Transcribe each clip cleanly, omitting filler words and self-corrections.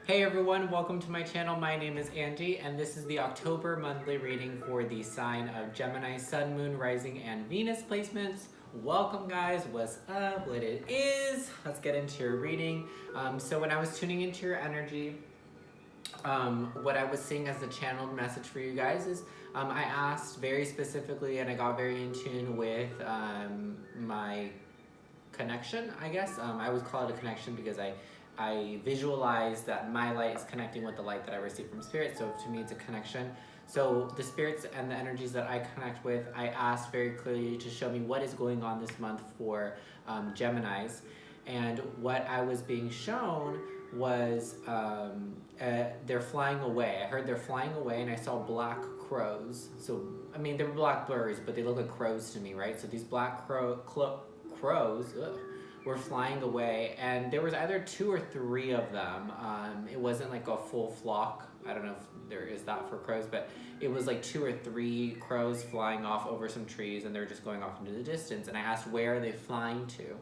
Hey everyone, welcome to my channel. My name is Angie and this is the October monthly reading for the sign of Gemini, Sun, Moon, Rising, and Venus placements. Welcome guys, what's up, what it is? Let's get into your reading. So when I was tuning into your energy, what I was seeing as the channeled message for you guys is I asked very specifically and I got very in tune with my connection, I guess. I always call it a connection because I visualize that my light is connecting with the light that I receive from spirit. So to me, it's a connection. So the spirits and the energies that I connect with, I asked very clearly to show me what is going on this month for Geminis. And what I was being shown was they're flying away. I heard they're flying away and I saw black crows. So, I mean, they were black birds, but they look like crows to me, right? So these black crows, were flying away, and there was either 2 or 3 of them. It wasn't like a full flock. I don't know if there is that for crows, but it was like 2 or 3 crows flying off over some trees, and they're just going off into the distance. And I asked, where are they flying to?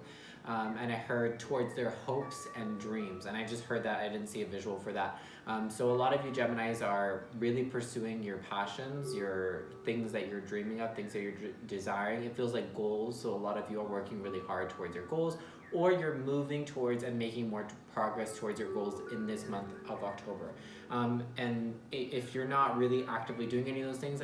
And I heard towards their hopes and dreams, and I just heard that. I didn't see a visual for that. So a lot of you Geminis are really pursuing your passions, your things that you're dreaming of, things that you're desiring. It feels like goals, so a lot of you are working really hard towards your goals, or you're moving towards and making more progress towards your goals in this month of October. And if you're not really actively doing any of those things,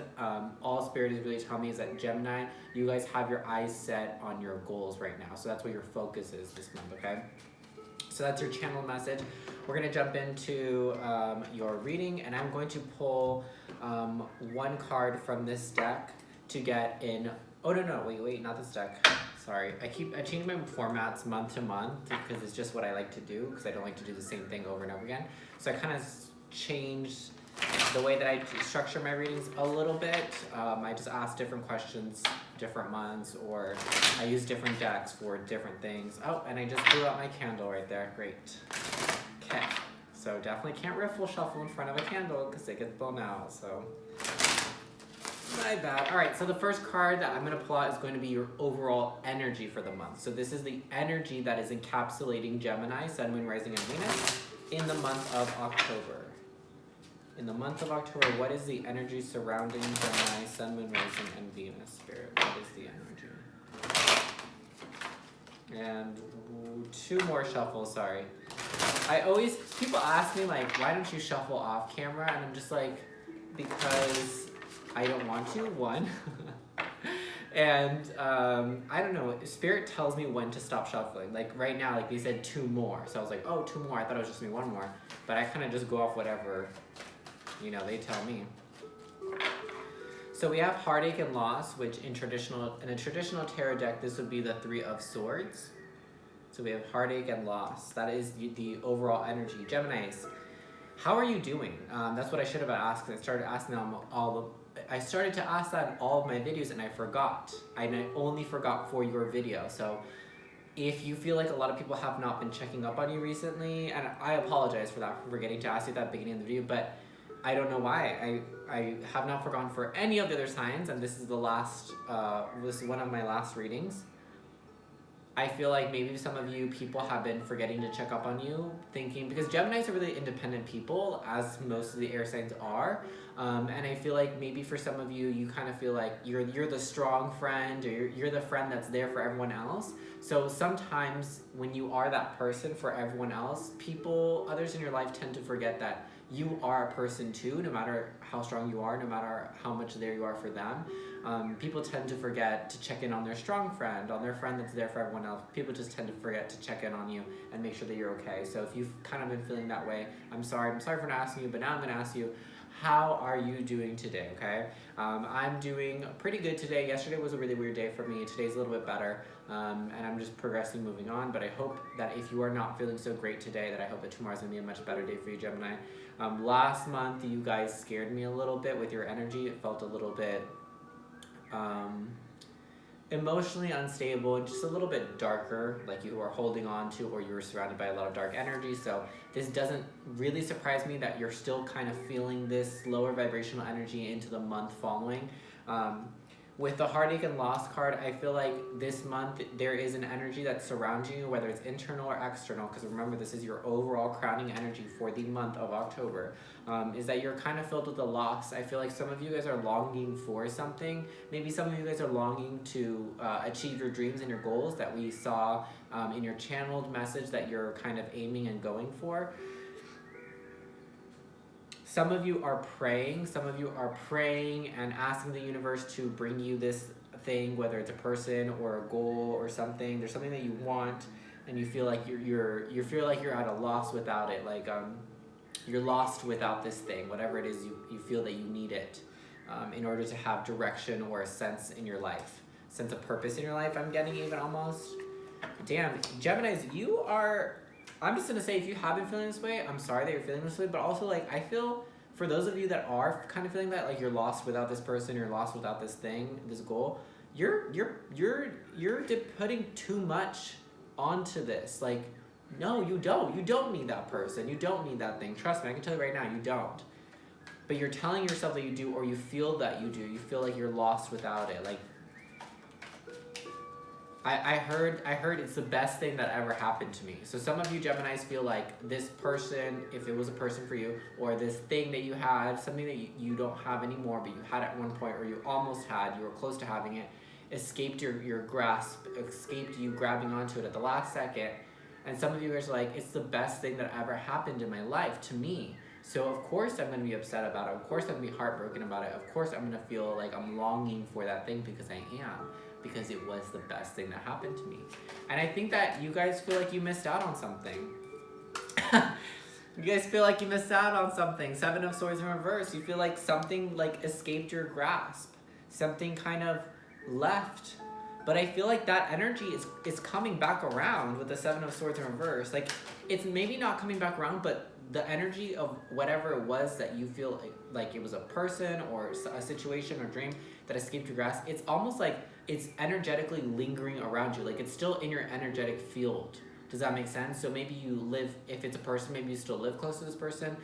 all Spirit is really telling me is that Gemini, you guys have your eyes set on your goals right now. So that's where your focus is this month, okay? So that's your channel message. We're gonna jump into your reading, and I'm going to pull one card from this deck to get in. Oh no, wait, not this deck. Sorry, I change my formats month to month because it's just what I like to do, because I don't like to do the same thing over and over again. So I kind of changed the way that I structure my readings a little bit. I just ask different questions, different months, or I use different decks for different things. Oh, and I just blew out my candle right there. Great. Okay, so definitely can't riffle shuffle in front of a candle because it gets blown out, so my bad. All right, so the first card that I'm going to pull out is going to be your overall energy for the month. So this is the energy that is encapsulating Gemini, Sun, Moon, Rising, and Venus in the month of October. In the month of October, what is the energy surrounding Gemini, Sun, Moon, Rising, and Venus, Spirit? What is the energy? And 2 more shuffles, sorry. People ask me, like, why don't you shuffle off camera? And I'm just like, because I don't want to, one. And I don't know, Spirit tells me when to stop shuffling. Like right now, like they said 2 more. So I was like, oh, 2 more. I thought it was just me 1 more. But I kind of just go off whatever, they tell me. So we have heartache and loss, which in a traditional tarot deck, this would be the 3 of Swords. So we have heartache and loss. That is the overall energy. Geminis, how are you doing? That's what I should have asked, because I started asking them I started to ask that in all of my videos and I forgot. I only forgot for your video. So if you feel like a lot of people have not been checking up on you recently, and I apologize for that, for forgetting to ask you at the beginning of the video, but I don't know why. I have not forgotten for any of the other signs, and this is the last, this is one of my last readings. I feel like maybe some of you people have been forgetting to check up on you, thinking, because Geminis are really independent people, as most of the air signs are, and I feel like maybe for some of you, you kind of feel like you're the strong friend, or you're the friend that's there for everyone else. So sometimes when you are that person for everyone else, others in your life tend to forget that you are a person too, no matter how strong you are, no matter how much there you are for them. People tend to forget to check in on their strong friend, on their friend that's there for everyone else. People just tend to forget to check in on you and make sure that you're okay. So if you've kind of been feeling that way, I'm sorry for not asking you, but now I'm going to ask you, how are you doing today, okay? I'm doing pretty good today. Yesterday was a really weird day for me. Today's a little bit better, and I'm just progressing, moving on. But I hope that if you are not feeling so great today, that I hope that tomorrow's going to be a much better day for you, Gemini. Last month, you guys scared me a little bit with your energy. It felt a little bit emotionally unstable and just a little bit darker, like you were holding on to, or you were surrounded by a lot of dark energy. So this doesn't really surprise me that you're still kind of feeling this lower vibrational energy into the month following. With the heartache and loss card, I feel like this month there is an energy that's surrounding you, whether it's internal or external, because remember, this is your overall crowning energy for the month of October, is that you're kind of filled with the loss. I feel like some of you guys are longing for something. Maybe some of you guys are longing to achieve your dreams and your goals that we saw in your channeled message that you're kind of aiming and going for. Some of you are praying. Some of you are praying and asking the universe to bring you this thing, whether it's a person or a goal or something. There's something that you want, and you feel like you feel like you're at a loss without it. Like you're lost without this thing, whatever it is. You feel that you need it in order to have direction or a sense in your life, sense of purpose in your life. I'm getting even almost. Damn, Geminis, you are. I'm just gonna say, if you have been feeling this way, I'm sorry that you're feeling this way, but also, like, I feel for those of you that are kind of feeling that, like, you're lost without this person, you're lost without this thing, this goal, you're putting too much onto this. Like, no, you don't need that person, you don't need that thing. Trust me, I can tell you right now, you don't. But you're telling yourself that you do, or you feel that you do. You feel like you're lost without it. Like, I heard it's the best thing that ever happened to me. So some of you Geminis feel like this person, if it was a person for you, or this thing that you had, something that you don't have anymore, but you had at one point, or you almost had, you were close to having it, escaped your grasp, escaped you grabbing onto it at the last second. And some of you guys are like, it's the best thing that ever happened in my life to me. So of course I'm going to be upset about it. Of course I'm going to be heartbroken about it. Of course I'm going to feel like I'm longing for that thing, because I am. Because it was the best thing that happened to me. And I think that you guys feel like you missed out on something. You guys feel like you missed out on something. 7 of Swords in reverse. You feel like something like escaped your grasp. Something kind of left. But I feel like that energy is coming back around with the 7 of Swords in reverse. Like, it's maybe not coming back around, but the energy of whatever it was that you feel like it was a person or a situation or dream that escaped your grasp, it's almost like it's energetically lingering around you. Like, it's still in your energetic field. Does that make sense? So maybe you live, if it's a person, maybe you still live close to this person.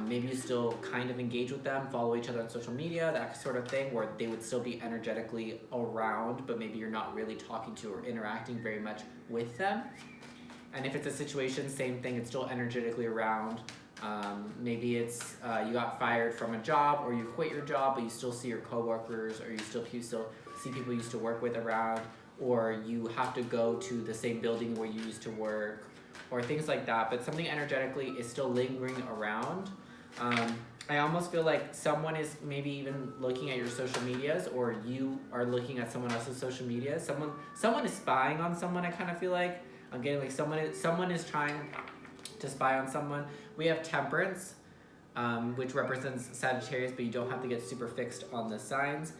Maybe you still kind of engage with them, follow each other on social media, that sort of thing, where they would still be energetically around, but maybe you're not really talking to or interacting very much with them. And if it's a situation, same thing, it's still energetically around. Maybe it's you got fired from a job, or you quit your job, but you still see your coworkers, or you still see people you used to work with around, or you have to go to the same building where you used to work, or things like that. But something energetically is still lingering around. I almost feel like someone is maybe even looking at your social medias, or you are looking at someone else's social media. Someone is spying on someone, I kind of feel like. I'm getting like someone is trying to spy on someone. We have Temperance, which represents Sagittarius, but you don't have to get super fixed on the signs.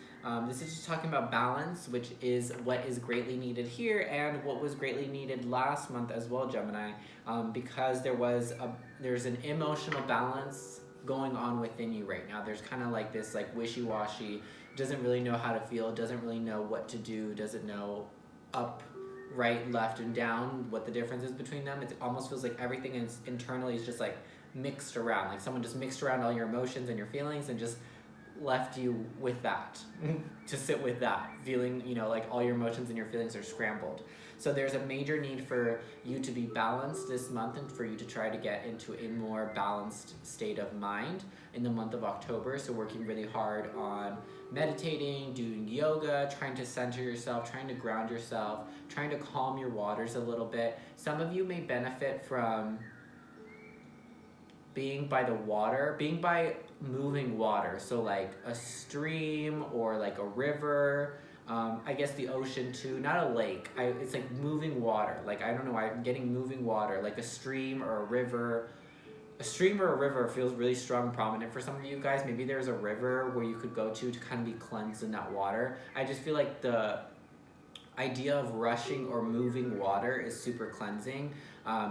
This is just talking about balance, which is what is greatly needed here, and what was greatly needed last month as well, Gemini, because there's an emotional balance going on within you right now. There's kind of like this like wishy-washy, doesn't really know how to feel, doesn't really know what to do, doesn't know up, right, left, and down, what the difference is between them. It almost feels like everything is internally is just like mixed around, like someone just mixed around all your emotions and your feelings and just left you with that to sit with that feeling, like all your emotions and your feelings are scrambled. So there's a major need for you to be balanced this month, and for you to try to get into a more balanced state of mind in the month of October. So working really hard on meditating, doing yoga, trying to center yourself, trying to ground yourself, trying to calm your waters a little bit. Some of you may benefit from being by the water, being by moving water. So like a stream or like a river, I guess the ocean too, not a lake. It's like moving water. Like, I don't know, I'm getting moving water, like a stream or a river. A stream or a river feels really strong and prominent for some of you guys. Maybe there's a river where you could go to kind of be cleansed in that water. I just feel like the idea of rushing or moving water is super cleansing.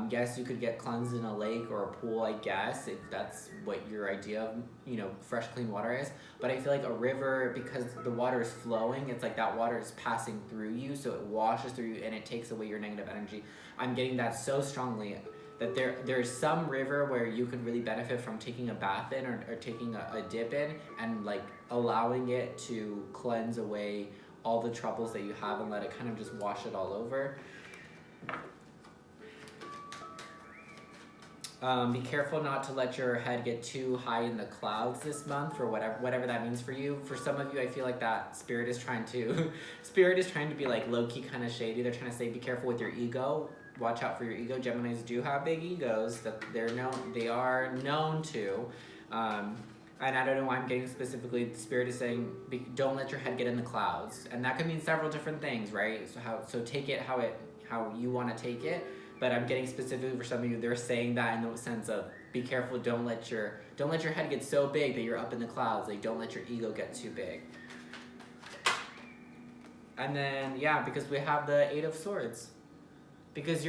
Yes, you could get cleansed in a lake or a pool, I guess, if that's what your idea of, fresh, clean water is. But I feel like a river, because the water is flowing, it's like that water is passing through you, so it washes through you and it takes away your negative energy. I'm getting that so strongly. that there's some river where you can really benefit from taking a bath in, or taking a dip in, and like allowing it to cleanse away all the troubles that you have and let it kind of just wash it all over. Be careful not to let your head get too high in the clouds this month, for whatever that means for you. For some of you, I feel like that spirit is trying to be like low-key kind of shady. They're trying to say, be careful with your ego. Watch out for your ego. Geminis do have big egos that they are known to. And I don't know why I'm getting specifically, the spirit is saying, don't let your head get in the clouds. And that could mean several different things, right? So take it how you want to take it. But I'm getting specifically for some of you, they're saying that in the sense of, be careful, don't let your head get so big that you're up in the clouds. Like, don't let your ego get too big. And then, yeah, because we have the Eight of Swords. Because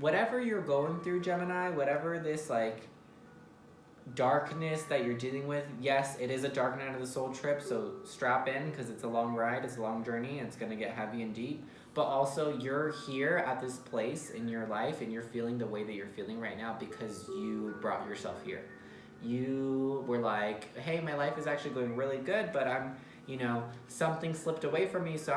whatever you're going through, Gemini, whatever this like darkness that you're dealing with, yes, it is a dark night of the soul trip, so strap in, because it's a long ride, it's a long journey, and it's going to get heavy and deep. But also, you're here at this place in your life, and you're feeling the way that you're feeling right now because you brought yourself here. You were like, hey, my life is actually going really good, but something slipped away from me, so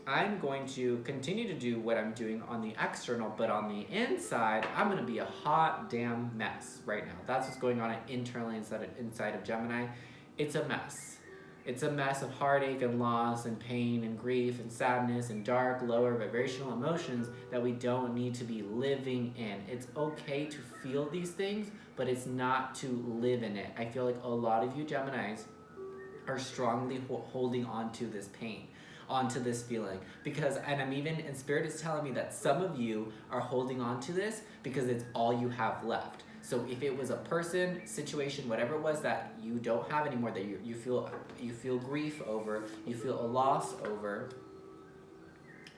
I'm going to continue to do what I'm doing on the external, but on the inside, I'm going to be a hot damn mess right now. That's what's going on internally inside of Gemini. It's a mess. It's a mess of heartache and loss and pain and grief and sadness and dark, lower vibrational emotions that we don't need to be living in. It's okay to feel these things, but it's not to live in it. I feel like a lot of you Geminis are strongly holding on to this pain, onto this feeling, and Spirit is telling me that some of you are holding on to this because it's all you have left. So if it was a person, situation, whatever it was that you don't have anymore, that you feel grief over, you feel a loss over,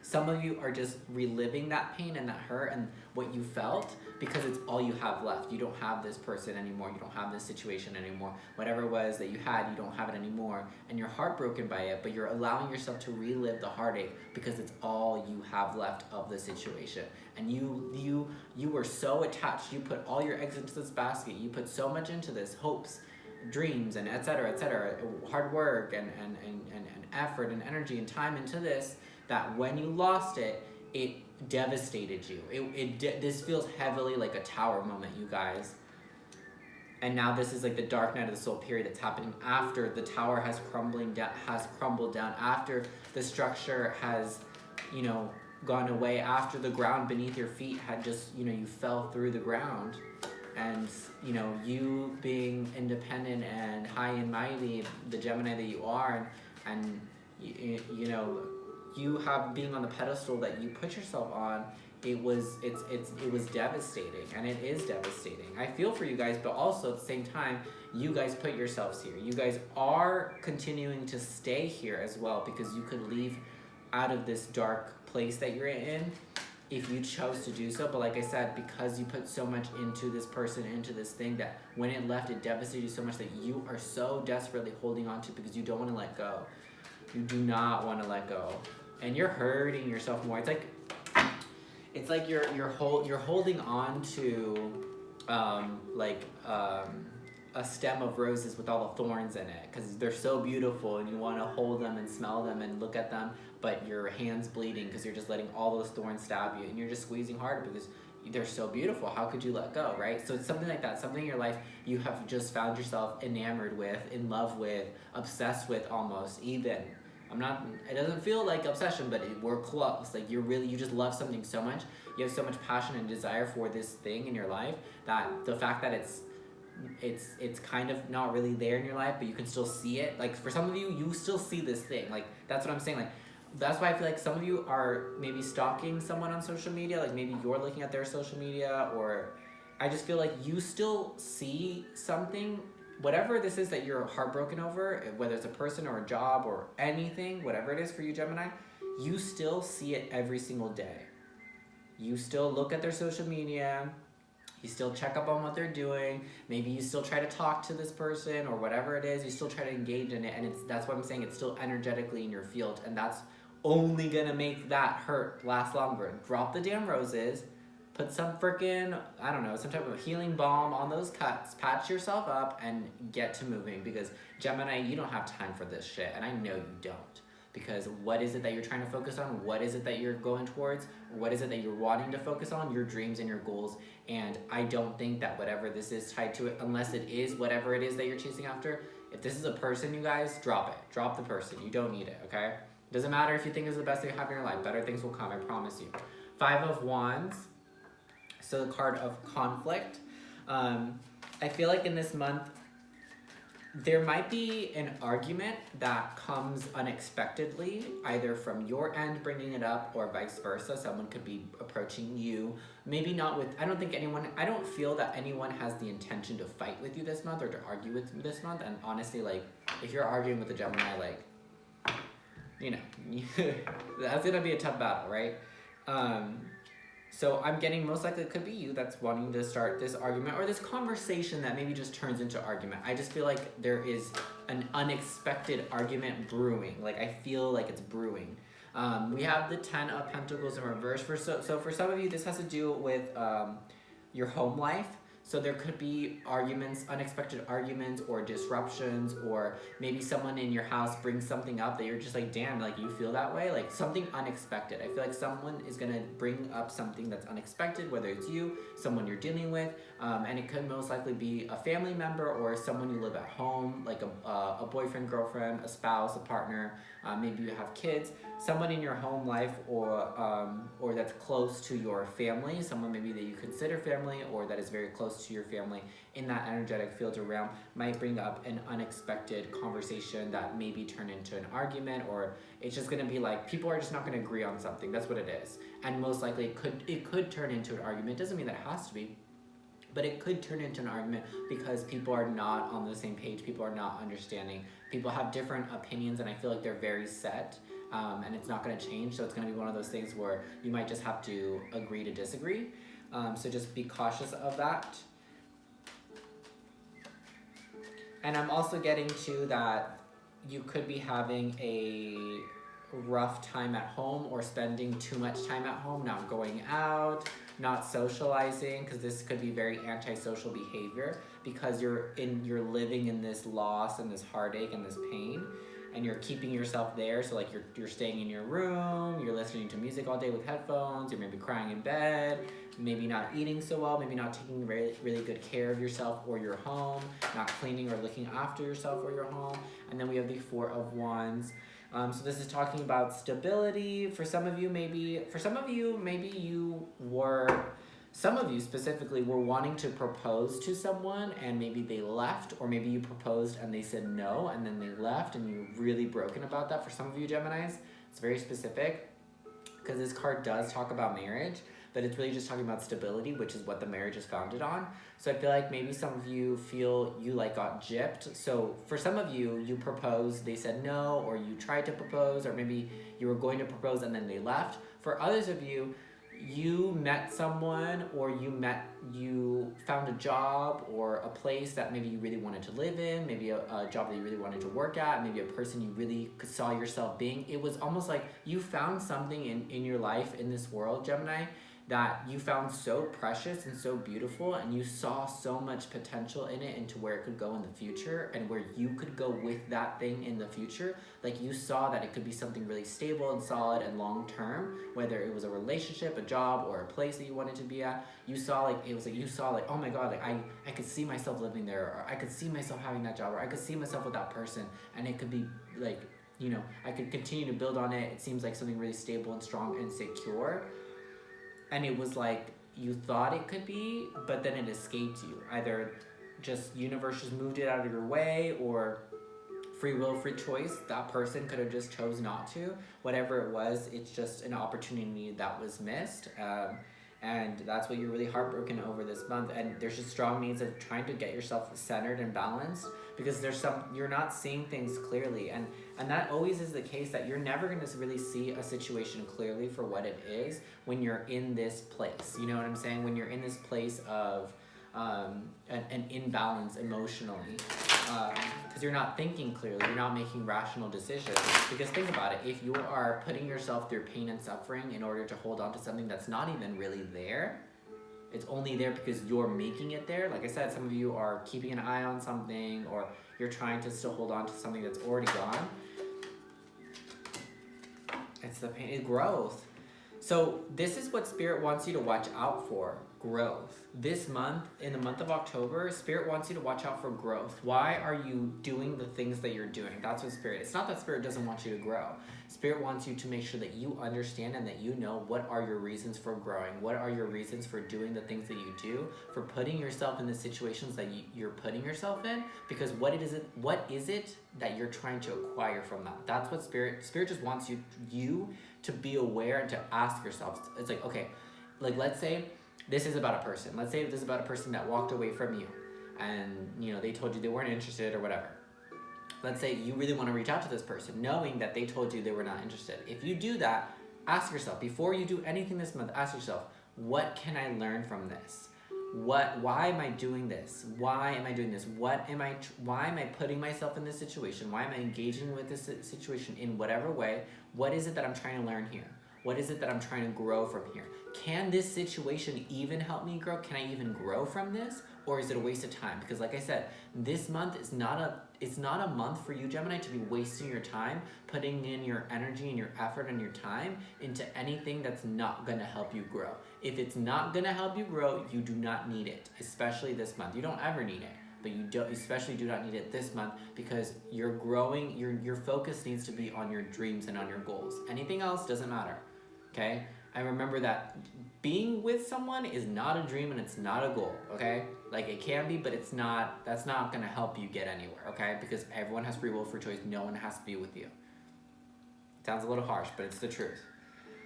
some of you are just reliving that pain and that hurt and what you felt because it's all you have left. You don't have this person anymore. You don't have this situation anymore. Whatever it was that you had, you don't have it anymore. And you're heartbroken by it, but you're allowing yourself to relive the heartache because it's all you have left of the situation. And you were so attached. You put all your eggs into this basket. You put so much into this, hopes, dreams, and et cetera, hard work and effort and energy and time into this, that when you lost it, it devastated you. This feels heavily like a tower moment, you guys. And now this is like the dark night of the soul period that's happening after the tower has crumbled down, after the structure has, gone away, after the ground beneath your feet had just, you fell through the ground. And, you being independent and high and mighty, the Gemini that you are, and you have being on the pedestal that you put yourself on, it was devastating, and it is devastating. I feel for you guys, but also at the same time, you guys put yourselves here. You guys are continuing to stay here as well, because you could leave out of this dark place that you're in if you chose to do so. But like I said, because you put so much into this person, into this thing, that when it left, it devastated you so much that you are so desperately holding on to, because you don't want to let go. You do not want to let go. And you're hurting yourself more. It's like you're holding on to a stem of roses with all the thorns in it, because they're so beautiful and you want to hold them and smell them and look at them, but your hand's bleeding because you're just letting all those thorns stab you, and you're just squeezing harder because they're so beautiful. How could you let go, right? So it's something like that, something in your life you have just found yourself enamored with, in love with, obsessed with almost, even. It doesn't feel like obsession, but we're close. Like you just love something so much. You have so much passion and desire for this thing in your life, that the fact that it's kind of not really there in your life, but you can still see it. Like for some of you, you still see this thing. Like that's what I'm saying. Like that's why I feel like some of you are maybe stalking someone on social media. Like maybe you're looking at their social media, or I just feel like you still see something. Whatever this is that you're heartbroken over, whether it's a person or a job or anything, whatever it is for you, Gemini, you still see it every single day. You still look at their social media. You still check up on what they're doing. Maybe you still try to talk to this person or whatever it is. You still try to engage in it. And that's what I'm saying. It's still energetically in your field. And that's only going to make that hurt last longer. Drop the damn roses. put some freaking, I don't know, some type of healing balm on those cuts, patch yourself up, and get to moving. Because Gemini, you don't have time for this shit, and I know you don't. Because what is it that you're trying to focus on? What is it that you're going towards? What is it that you're wanting to focus on? Your dreams and your goals. And I don't think that whatever this is tied to it, unless it is whatever it is that you're chasing after, if this is a person, you guys, drop it. Drop the person. You don't need it, okay? Doesn't matter if you think it's the best thing you have in your life. Better things will come, I promise you. 5 of Wands. So the card of conflict. I feel like in this month, there might be an argument that comes unexpectedly, either from your end bringing it up or vice versa. Someone could be approaching you, maybe not with, I don't feel that anyone has the intention to fight with you this month or to argue with you this month. And honestly, like, if you're arguing with a Gemini, like, you know, that's gonna be a tough battle, right? So I'm getting, most likely it could be you that's wanting to start this argument or this conversation that maybe just turns into argument. I just feel like there is an unexpected argument brewing. Like, I feel like it's brewing. We have the 10 of Pentacles in reverse. So for some of you, this has to do with your home life. So there could be arguments, unexpected arguments or disruptions, or maybe someone in your house brings something up that you're just like, damn, like you feel that way, like something unexpected. I feel like someone is gonna bring up something that's unexpected, whether it's you, someone you're dealing with, and it could most likely be a family member or someone you live at home, like a boyfriend, girlfriend, a spouse, a partner, maybe you have kids, someone in your home life or that's close to your family, someone maybe that you consider family or that is very close to your family in that energetic field or realm might bring up an unexpected conversation that maybe turn into an argument, or it's just going to be like people are just not going to agree on something. That's what it is. And most likely it could turn into an argument. Doesn't mean that it has to be, but it could turn into an argument because people are not on the same page. People are not understanding. People have different opinions, and I feel like they're very set, and it's not going to change. So it's going to be one of those things where you might just have to agree to disagree. So just be cautious of that. And I'm also getting to that you could be having a rough time at home or spending too much time at home, not going out, not socializing, because this could be very antisocial behavior because you're living in this loss and this heartache and this pain, and you're keeping yourself there. So like you're staying in your room, you're listening to music all day with headphones, you're maybe crying in bed, maybe not eating so well, maybe not taking really, really good care of yourself or your home, not cleaning or looking after yourself or your home. And then we have the 4 of Wands. So this is talking about stability. Some of you specifically were wanting to propose to someone and maybe they left, or maybe you proposed and they said no and then they left and you're really broken about that. For some of you Geminis, it's very specific because this card does talk about marriage, but it's really just talking about stability, which is what the marriage is founded on. So I feel like maybe some of you feel you like got gypped. So for some of you, you proposed, they said no, or you tried to propose, or maybe you were going to propose and then they left. For others of you, you met someone, or you found a job or a place that maybe you really wanted to live in, maybe a job that you really wanted to work at, maybe a person you really saw yourself being. It was almost like you found something in your life, in this world, Gemini, that you found so precious and so beautiful, and you saw so much potential in it into where it could go in the future and where you could go with that thing in the future. Like you saw that it could be something really stable and solid and long term, whether it was a relationship, a job, or a place that you wanted to be at. You saw oh my God, like I could see myself living there, or I could see myself having that job, or I could see myself with that person, and it could be like, you know, I could continue to build on it. It seems like something really stable and strong and secure. And it was like you thought it could be, but then it escaped you. Either just universe just moved it out of your way, or free will, free choice. That person could have just chose not to. Whatever it was, it's just an opportunity that was missed. And that's what you're really heartbroken over this month. And there's just strong needs of trying to get yourself centered and balanced, because you're not seeing things clearly. And that always is the case, that you're never going to really see a situation clearly for what it is when you're in this place. You know what I'm saying? When you're in this place of an imbalance emotionally, because you're not thinking clearly, you're not making rational decisions. Because think about it, if you are putting yourself through pain and suffering in order to hold on to something that's not even really there, It's only there because you're making it there. Like I said, some of you are keeping an eye on something, or you're trying to still hold on to something that's already gone. It's the pain, growth. So this is what Spirit wants you to watch out for, growth. This month, in the month of October, Spirit wants you to watch out for growth. Why are you doing the things that you're doing? That's what Spirit, it's not that Spirit doesn't want you to grow. Spirit wants you to make sure that you understand and that you know what are your reasons for growing. What are your reasons for doing the things that you do, for putting yourself in the situations that you're putting yourself in, because what is it that you're trying to acquire from that? That's what Spirit just wants you to be aware and to ask yourself. It's like, okay, like let's say this is about a person. Let's say this is about a person that walked away from you and, you know, they told you they weren't interested or whatever. Let's say you really want to reach out to this person knowing that they told you they were not interested. If you do that, ask yourself, before you do anything this month, ask yourself, what can I learn from this? Why am I doing this? Why am I doing this? Why am I putting myself in this situation? Why am I engaging with this situation in whatever way? What is it that I'm trying to learn here? What is it that I'm trying to grow from here? Can this situation even help me grow? Can I even grow from this? Or is it a waste of time? Because like I said, this month is not a month for you, Gemini, to be wasting your time, putting in your energy and your effort and your time into anything that's not gonna help you grow. If it's not gonna help you grow, you do not need it, especially this month. You don't ever need it, but you especially do not need it this month, because you're growing, your focus needs to be on your dreams and on your goals. Anything else doesn't matter, okay? And remember that being with someone is not a dream and it's not a goal, okay? Like it can be, but that's not gonna help you get anywhere, okay? Because everyone has free will for choice. No one has to be with you. Sounds a little harsh, but it's the truth.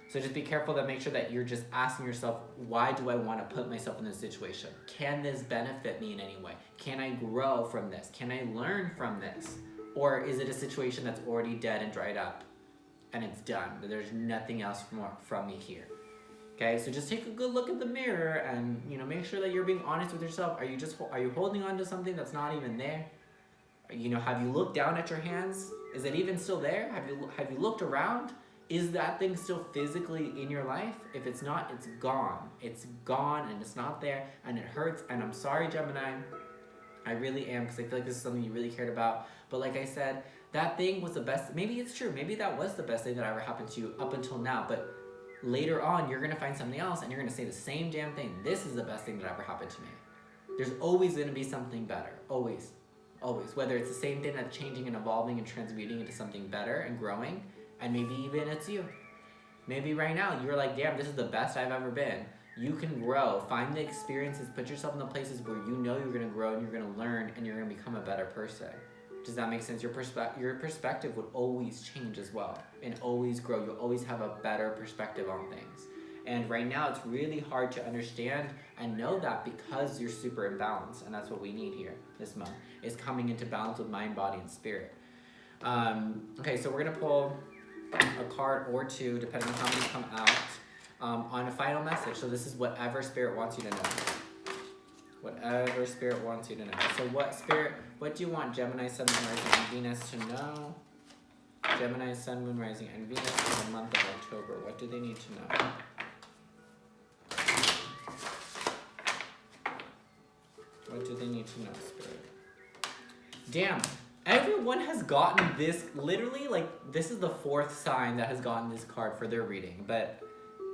So just be careful to make sure that you're just asking yourself, why do I want to put myself in this situation? Can this benefit me in any way? Can I grow from this? Can I learn from this? Or is it a situation that's already dead and dried up and it's done? There's nothing else from me here. Okay, so just take a good look at the mirror and, you know, make sure that you're being honest with yourself. Are you holding on to something that's not even there? You know, have you looked down at your hands? Is it even still there? Have you looked around? Is that thing still physically in your life? If it's not, it's gone. It's gone and it's not there and it hurts. And I'm sorry, Gemini. I really am, because I feel like this is something you really cared about. But like I said, that thing was the best. Maybe it's true. Maybe that was the best thing that ever happened to you up until now. But later on, you're going to find something else and you're going to say the same damn thing. This is the best thing that ever happened to me. There's always going to be something better. Always. Always. Whether it's the same thing that's changing and evolving and transmuting into something better and growing. And maybe even it's you. Maybe right now you're like, damn, this is the best I've ever been. You can grow. Find the experiences. Put yourself in the places where you know you're going to grow and you're going to learn and you're going to become a better person. Does that make sense? Your perspective would always change as well and always grow. You'll always have a better perspective on things. And right now it's really hard to understand and know that because you're super imbalanced. And that's what we need here this month, is coming into balance with mind, body, and spirit. Okay, so we're going to pull a card or two, depending on how many come out, on a final message. So this is whatever Spirit wants you to know. Whatever Spirit wants you to know. So what do you want Gemini, Sun, Moon, Rising, and Venus to know? Gemini, Sun, Moon, Rising, and Venus for the month of October. What do they need to know? What do they need to know, Spirit? Damn. Everyone has gotten this, literally, like, this is the fourth sign that has gotten this card for their reading. But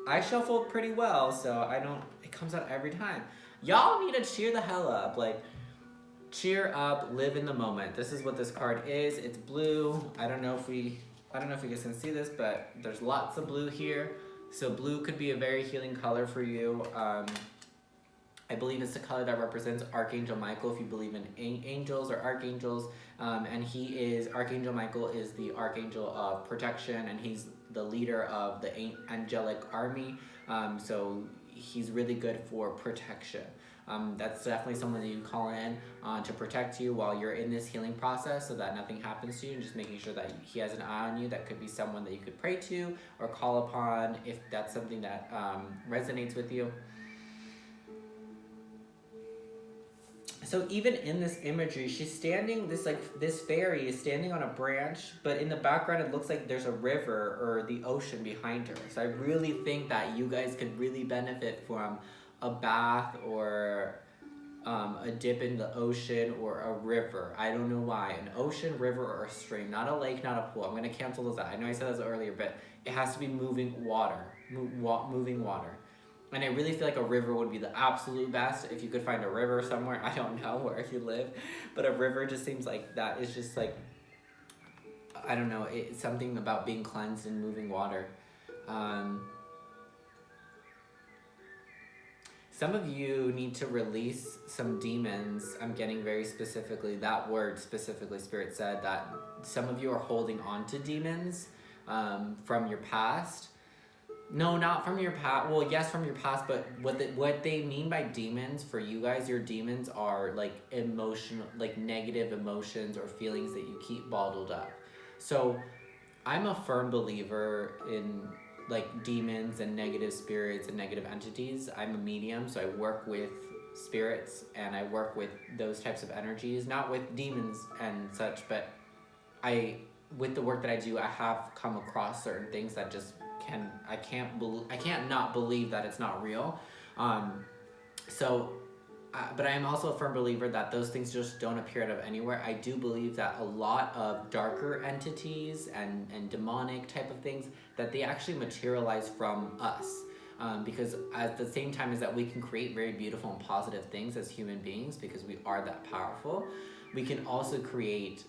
I shuffled pretty well, so it comes out every time. Y'all need to cheer the hell up. Like, cheer up, live in the moment. This is what this card is. It's blue. I don't know if you guys can see this, but there's lots of blue here. So blue could be a very healing color for you. I believe it's the color that represents Archangel Michael, if you believe in angels or archangels. And Archangel Michael is the archangel of protection, and he's the leader of the angelic army. So he's really good for protection. That's definitely someone that you call in to protect you while you're in this healing process, so that nothing happens to you, and just making sure that he has an eye on you. That could be someone that you could pray to or call upon if that's something that resonates with you. So even in this imagery, she's standing, this fairy is standing on a branch, but in the background it looks like there's a river or the ocean behind her. So I really think that you guys could really benefit from a bath or a dip in the ocean or a river. I don't know why. An ocean, river, or a stream. Not a lake, not a pool. I'm going to cancel those out. I know I said this earlier, but it has to be moving water. Moving water. And I really feel like a river would be the absolute best if you could find a river somewhere. I don't know where you live, but a river just seems like that is just like, I don't know, it's something about being cleansed and moving water. Some of you need to release some demons. I'm getting very specifically, that word specifically, Spirit said that some of you are holding on to demons from your past. No, not from your past. Well, yes, from your past, but what they mean by demons for you guys, your demons are like emotional, like negative emotions or feelings that you keep bottled up. So I'm a firm believer in like demons and negative spirits and negative entities. I'm a medium, so I work with spirits and I work with those types of energies, not with demons and such, but with the work that I do, I have come across certain things that just I can't not believe that it's not real. But I am also a firm believer that those things just don't appear out of anywhere. I do believe that a lot of darker entities and demonic type of things, that they actually materialize from us. Because at the same time as that we can create very beautiful and positive things as human beings because we are that powerful, we can also create,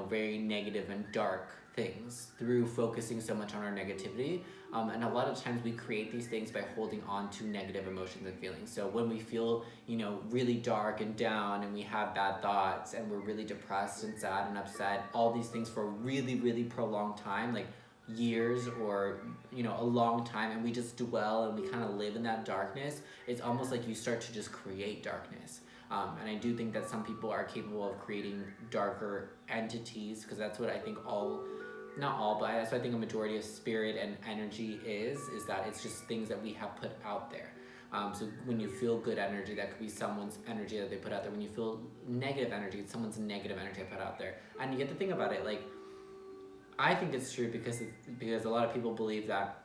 very negative and dark things through focusing so much on our negativity. And a lot of times we create these things by holding on to negative emotions and feelings. So when we feel, really dark and down and we have bad thoughts and we're really depressed and sad and upset, all these things for a really, really prolonged time, like years or, a long time, and we just dwell and we kind of live in that darkness, it's almost like you start to just create darkness. And I do think that some people are capable of creating darker entities, because that's what I think not all, but that's what I think a majority of spirit and energy is that it's just things that we have put out there. So when you feel good energy, that could be someone's energy that they put out there. When you feel negative energy, it's someone's negative energy they put out there. And you get to think about it, like, I think it's true because a lot of people believe that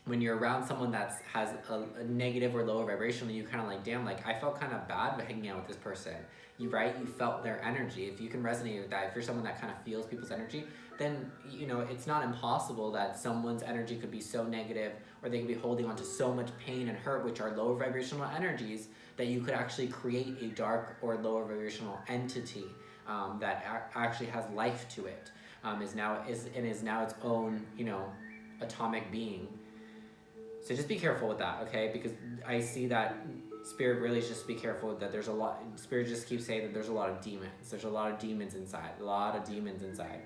when you're around someone that has a negative or lower vibration, you kind of like, damn, like I felt kind of bad hanging out with this person. You felt their energy. If you can resonate with that, if you're someone that kind of feels people's energy, then it's not impossible that someone's energy could be so negative, or they could be holding on to so much pain and hurt, which are lower vibrational energies, that you could actually create a dark or lower vibrational entity that actually has life to it, is now its own atomic being. So just be careful with that, okay? Because I see that Spirit really is just be careful that there's a lot. Spirit just keeps saying that there's a lot of demons. There's a lot of demons inside. A lot of demons inside.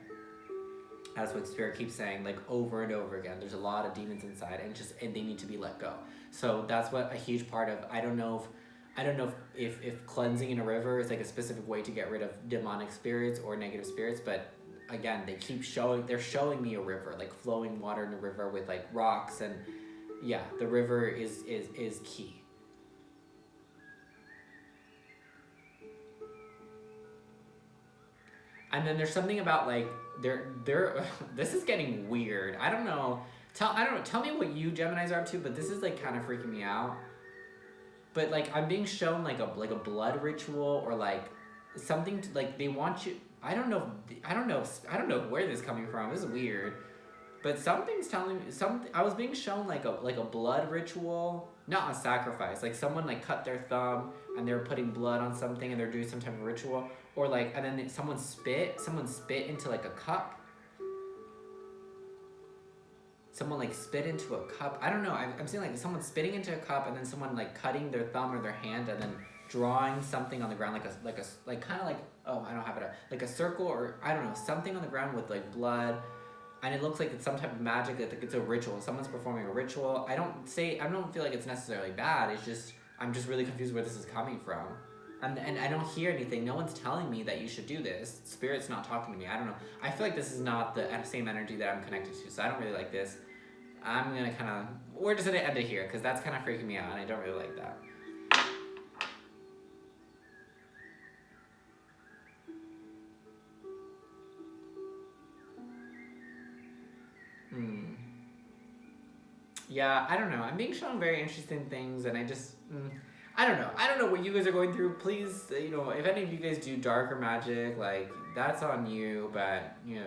That's what Spirit keeps saying, like over and over again. There's a lot of demons inside, and they need to be let go. So that's what a huge part of. I don't know if cleansing in a river is like a specific way to get rid of demonic spirits or negative spirits, but again, they're showing me a river, like flowing water in a river with like rocks, and yeah, the river is key. And then there's something about like they're this is getting weird. I don't know. Tell me what you Geminis are up to, but this is like kind of freaking me out. But like I'm being shown like a blood ritual, or like something like they want you. I don't know where this is coming from. This is weird. But something's telling me I was being shown like a blood ritual, not a sacrifice. Like someone like cut their thumb and they're putting blood on something and they're doing some type of ritual, or like, and then someone spit into like a cup. Someone like spit into a cup. I don't know. I'm seeing like someone spitting into a cup, and then someone like cutting their thumb or their hand and then drawing something on the ground, like kind of like, oh, I don't have it, like a circle, or I don't know, something on the ground with like blood. And it looks like it's some type of magic, that it's a ritual. Someone's performing a ritual. I don't feel like it's necessarily bad. It's just, I'm just really confused where this is coming from. And I don't hear anything. No one's telling me that you should do this. Spirit's not talking to me. I don't know. I feel like this is not the same energy that I'm connected to, so I don't really like this. I'm going to we're just going to end it here, because that's kind of freaking me out, and I don't really like that. Yeah, I don't know. I'm being shown very interesting things, and I just, I don't know. I don't know what you guys are going through. Please, you know, if any of you guys do darker magic, like, that's on you, but, you know,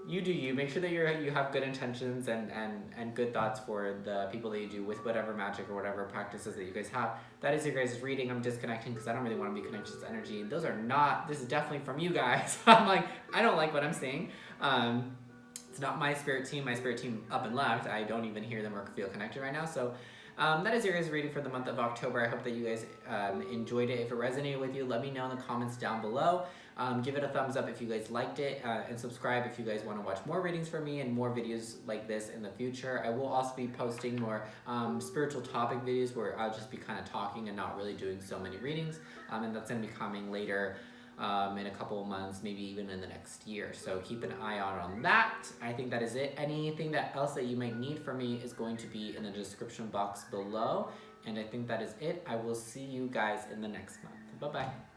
you do you. Make sure that you have good intentions and good thoughts for the people that you do with whatever magic or whatever practices that you guys have. That is your guys' reading. I'm disconnecting because I don't really want to be connected to energy. Those are not, this is definitely from you guys. I'm like, I don't like what I'm seeing. It's not my spirit team. My spirit team up and left. I don't even hear them or feel connected right now. So that is your guys' reading for the month of October. I hope that you guys enjoyed it. If it resonated with you, let me know in the comments down below. Give it a thumbs up if you guys liked it, and subscribe if you guys want to watch more readings from me and more videos like this in the future. I will also be posting more spiritual topic videos where I'll just be kind of talking and not really doing so many readings, and that's going to be coming later in a couple of months, maybe even in the next year. So keep an eye out on that. I think that is it. Anything that else that you might need from me is going to be in the description box below, and I think that is it. I will see you guys in the next month. Bye-bye.